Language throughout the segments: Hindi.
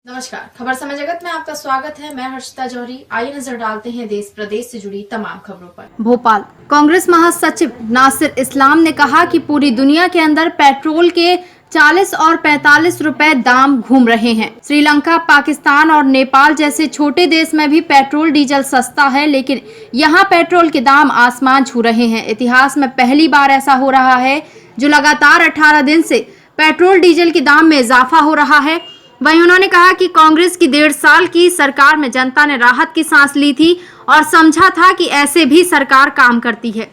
नमस्कार, खबर समय जगत में आपका स्वागत है। मैं हर्षिता जौहरी। आइए नजर डालते हैं देश प्रदेश से जुड़ी तमाम खबरों पर। भोपाल कांग्रेस महासचिव नासिर इस्लाम ने कहा कि पूरी दुनिया के अंदर पेट्रोल के 40 और 45 रुपए दाम घूम रहे हैं। श्रीलंका, पाकिस्तान और नेपाल जैसे छोटे देश में भी पेट्रोल डीजल सस्ता है, लेकिन यहाँ पेट्रोल के दाम आसमान छू रहे हैं। इतिहास में पहली बार ऐसा हो रहा है जो लगातार 18 दिन से पेट्रोल डीजल के दाम में इजाफा हो रहा है। वहीं उन्होंने कहा कि कांग्रेस की 1.5 साल की सरकार में जनता ने राहत की सांस ली थी और समझा था कि ऐसे भी सरकार काम करती है।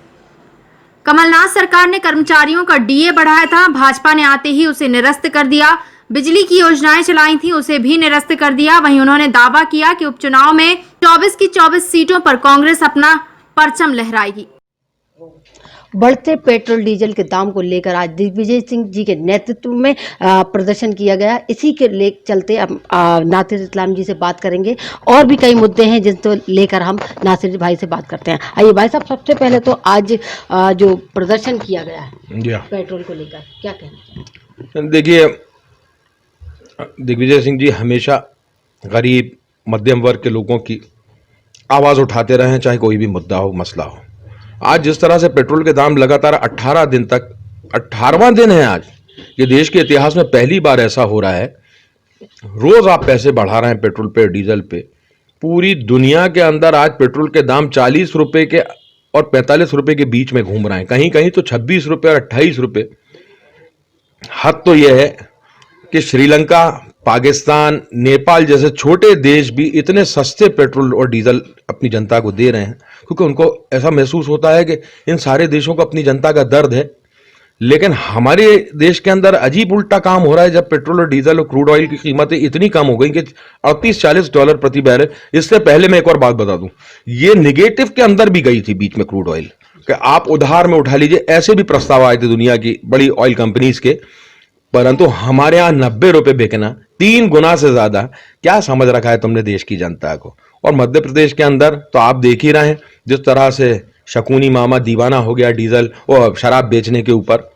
कमलनाथ सरकार ने कर्मचारियों का डीए बढ़ाया था, भाजपा ने आते ही उसे निरस्त कर दिया। बिजली की योजनाएं चलाई थी, उसे भी निरस्त कर दिया। वहीं उन्होंने दावा किया कि उपचुनाव में 24 की 24 सीटों पर कांग्रेस अपना परचम लहराएगी। बढ़ते पेट्रोल डीजल के दाम को लेकर आज दिग्विजय सिंह जी के नेतृत्व में प्रदर्शन किया गया। इसी के चलते अब नासिर इस्लाम जी से बात करेंगे। और भी कई मुद्दे हैं जिनको लेकर हम नासिर भाई से बात करते हैं। आइए भाई साहब, सबसे पहले तो आज जो प्रदर्शन किया गया है पेट्रोल को लेकर, क्या कहना चाहिए? देखिए, दिग्विजय सिंह जी हमेशा गरीब मध्यम वर्ग के लोगों की आवाज़ उठाते रहे हैं, चाहे कोई भी मुद्दा हो, मसला हो। आज जिस तरह से पेट्रोल के दाम लगातार 18 दिन तक, 18वां दिन है आज, ये देश के इतिहास में पहली बार ऐसा हो रहा है। रोज आप पैसे बढ़ा रहे हैं पेट्रोल पे, डीजल पे। पूरी दुनिया के अंदर आज पेट्रोल के दाम 40 रुपए के और 45 रुपए के बीच में घूम रहे हैं, कहीं कहीं तो 26 रुपए और 28 रुपए। हद तो यह है कि श्रीलंका, पाकिस्तान, नेपाल जैसे छोटे देश भी इतने सस्ते पेट्रोल और डीजल अपनी जनता को दे रहे हैं, क्योंकि उनको ऐसा महसूस होता है कि इन सारे देशों को अपनी जनता का दर्द है। लेकिन हमारे देश के अंदर अजीब उल्टा काम हो रहा है। जब पेट्रोल और डीजल और क्रूड ऑयल की कीमतें इतनी कम हो गई कि $38-40 प्रति बैरल। इससे पहले मैं एक और बात बता दूं, ये निगेटिव के अंदर भी गई थी बीच में क्रूड ऑयल, कि आप उधार में उठा लीजिए। ऐसे भी प्रस्ताव आए थे दुनिया की बड़ी ऑयल कंपनीज के, परंतु हमारे यहाँ 90 रुपए बेचना, 3 गुना से ज्यादा। क्या समझ रखा है तुमने देश की जनता को? और मध्य प्रदेश के अंदर तो आप देख ही रहे हैं जिस तरह से शकुनी मामा दीवाना हो गया डीजल और शराब बेचने के ऊपर।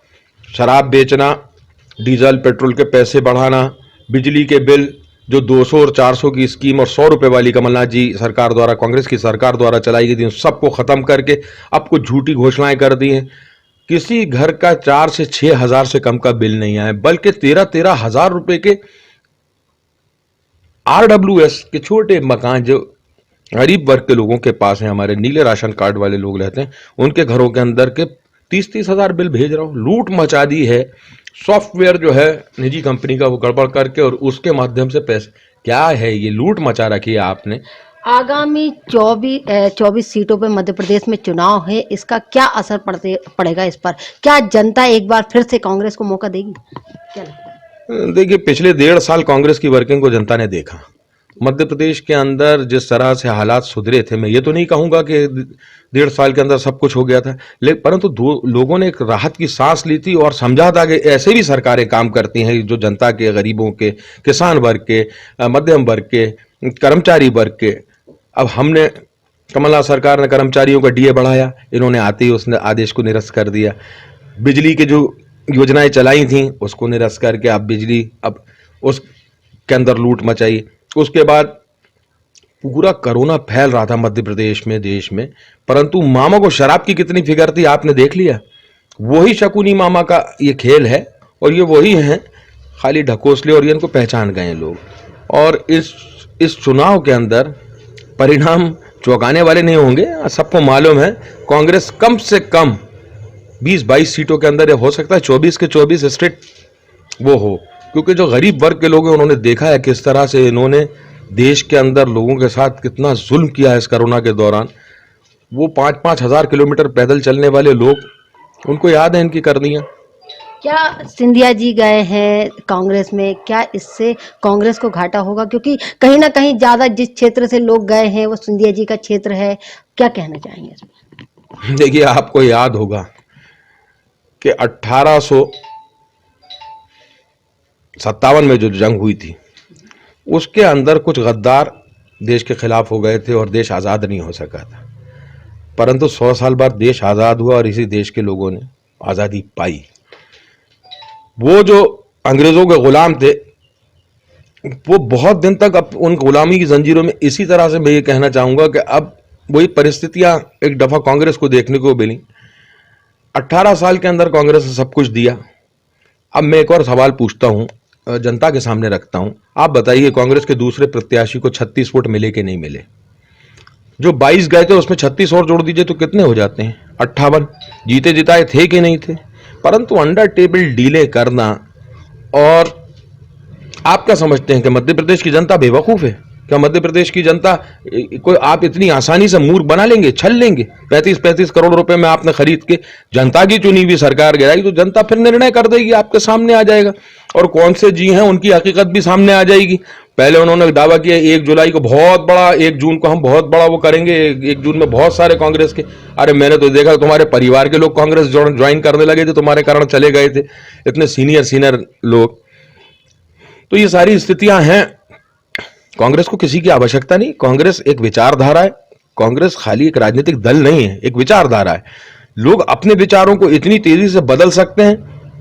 शराब बेचना, डीजल पेट्रोल के पैसे बढ़ाना, बिजली के बिल जो 200 और 400 की स्कीम और 100 रुपए वाली कमलनाथ जी सरकार द्वारा, कांग्रेस की सरकार द्वारा चलाई गई थी, सबको खत्म करके अब कुछ झूठी घोषणाएं कर दी हैं। किसी घर का 4 से 6 हजार से कम का बिल नहीं आया, बल्कि 13 हजार रुपए के RWS के छोटे मकान जो गरीब वर्ग के लोगों के पास हैं, हमारे नीले राशन कार्ड वाले लोग रहते हैं, उनके घरों के अंदर के 30-30 हजार बिल भेज रहा हूं। लूट मचा दी है। सॉफ्टवेयर जो है निजी कंपनी का वो गड़बड़ करके और उसके माध्यम से पैसे, क्या है ये लूट मचा रखी है आपने। आगामी 24 सीटों पर मध्य प्रदेश में चुनाव है, इसका क्या असर पड़ेगा इस पर? क्या जनता एक बार फिर से कांग्रेस को मौका देगी? क्या लगता है? देखिए, पिछले 1.5 साल कांग्रेस की वर्किंग को जनता ने देखा। मध्य प्रदेश के अंदर जिस तरह से हालात सुधरे थे, मैं ये तो नहीं कहूंगा कि 1.5 साल के अंदर सब कुछ हो गया था, लेकिन परंतु लोगों ने एक राहत की सांस ली थी और समझा था कि ऐसे भी सरकारें काम करती हैं जो जनता के, गरीबों के, किसान वर्ग के, मध्यम वर्ग के, कर्मचारी वर्ग के। अब हमने, कमलनाथ सरकार ने कर्मचारियों का डीए बढ़ाया, इन्होंने आते ही उसने आदेश को निरस्त कर दिया। बिजली की जो योजनाएं चलाई थी उसको निरस्त करके अब बिजली, अब उसके अंदर लूट मचाई। उसके बाद पूरा कोरोना फैल रहा था मध्य प्रदेश में, देश में, परंतु मामा को शराब की कितनी फिक्र थी आपने देख लिया। वही शकुनी मामा का ये खेल है और ये वही हैं, खाली ढकोसले, और ये इनको पहचान गए लोग। और इस चुनाव के अंदर परिणाम चौंकाने वाले नहीं होंगे। सबको मालूम है कांग्रेस कम से कम 20-22 सीटों के अंदर, हो सकता है 24 के 24 स्टेट वो हो, क्योंकि जो गरीब वर्ग के लोग हैं उन्होंने देखा है किस तरह से इन्होंने देश के अंदर लोगों के साथ कितना जुल्म किया है इस कोरोना के दौरान। वो 5-5 हजार किलोमीटर पैदल चलने वाले लोग, उनको याद है इनकी करनियां। क्या सिंधिया जी गए हैं कांग्रेस में, क्या इससे कांग्रेस को घाटा होगा? क्योंकि कहीं ना कहीं ज्यादा जिस क्षेत्र से लोग गए हैं वो सिंधिया जी का क्षेत्र है, क्या कहना चाहेंगे इसमें? देखिए, आपको याद होगा कि 1857 में जो जंग हुई थी उसके अंदर कुछ गद्दार देश के खिलाफ हो गए थे और देश आज़ाद नहीं हो सका था, परंतु 100 साल बाद देश आज़ाद हुआ और इसी देश के लोगों ने आज़ादी पाई। वो जो अंग्रेजों के गुलाम थे वो बहुत दिन तक अब उन गुलामी की जंजीरों में, इसी तरह से मैं ये कहना चाहूंगा कि अब वही परिस्थितियां एक दफा कांग्रेस को देखने को मिली। 18 साल के अंदर कांग्रेस ने सब कुछ दिया। अब मैं एक और सवाल पूछता हूं, जनता के सामने रखता हूं, आप बताइए कांग्रेस के दूसरे प्रत्याशी को 36 वोट मिले कि नहीं मिले? जो 22 गए थे उसमें 36 और जोड़ दीजिए तो कितने हो जाते हैं? 58। जीते जिताए थे कि नहीं थे? परंतु अंडर टेबल डीले करना, और आप क्या समझते हैं कि मध्य प्रदेश की जनता बेवकूफ है? क्या मध्य प्रदेश की जनता कोई आप इतनी आसानी से मूर्ख बना लेंगे, छल लेंगे? 35-35 करोड़ रुपए में आपने खरीद के जनता की चुनी हुई सरकार गिराई, तो जनता फिर निर्णय कर देगी, आपके सामने आ जाएगा। और कौन से जी हैं उनकी हकीकत भी सामने आ जाएगी। पहले उन्होंने दावा किया 1 जुलाई को बहुत बड़ा, 1 जून को हम बहुत बड़ा वो करेंगे, 1 जून में बहुत सारे कांग्रेस के। अरे मैंने तो देखा तुम्हारे परिवार के लोग कांग्रेस ज्वाइन करने लगे थे, तुम्हारे कारण चले गए थे इतने सीनियर लोग। तो ये सारी स्थितियां हैं। कांग्रेस को किसी की आवश्यकता नहीं। कांग्रेस एक विचारधारा है। कांग्रेस खाली एक राजनीतिक दल नहीं है, एक विचारधारा है। लोग अपने विचारों को इतनी तेजी से बदल सकते हैं,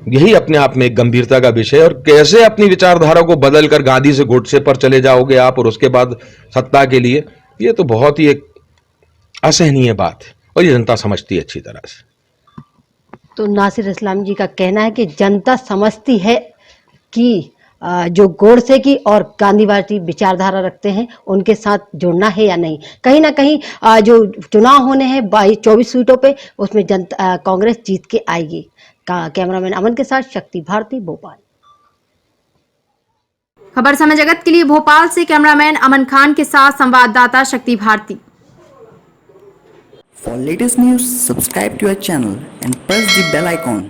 यही अपने आप में एक गंभीरता का विषय है। और कैसे अपनी विचारधारा को बदलकर गांधी से गोडसे पर चले जाओगे आप और उसके बाद सत्ता के लिए, ये तो बहुत ही एक असहनीय बात है और ये जनता समझती है अच्छी तरह से। तो नासिर इस्लाम जी का कहना है कि जनता समझती है कि जो गोडसे की और गांधीवादी विचारधारा रखते हैं उनके साथ जुड़ना है या नहीं। कहीं ना कहीं जो चुनाव होने हैं 24 सीटों पे, उसमें जनता कांग्रेस जीत के आएगी। कैमरामैन अमन के साथ शक्ति भारती, भोपाल। खबर समय जगत के लिए भोपाल से कैमरामैन अमन खान के साथ संवाददाता शक्ति Bharti. For latest news, subscribe to our channel and press the bell icon.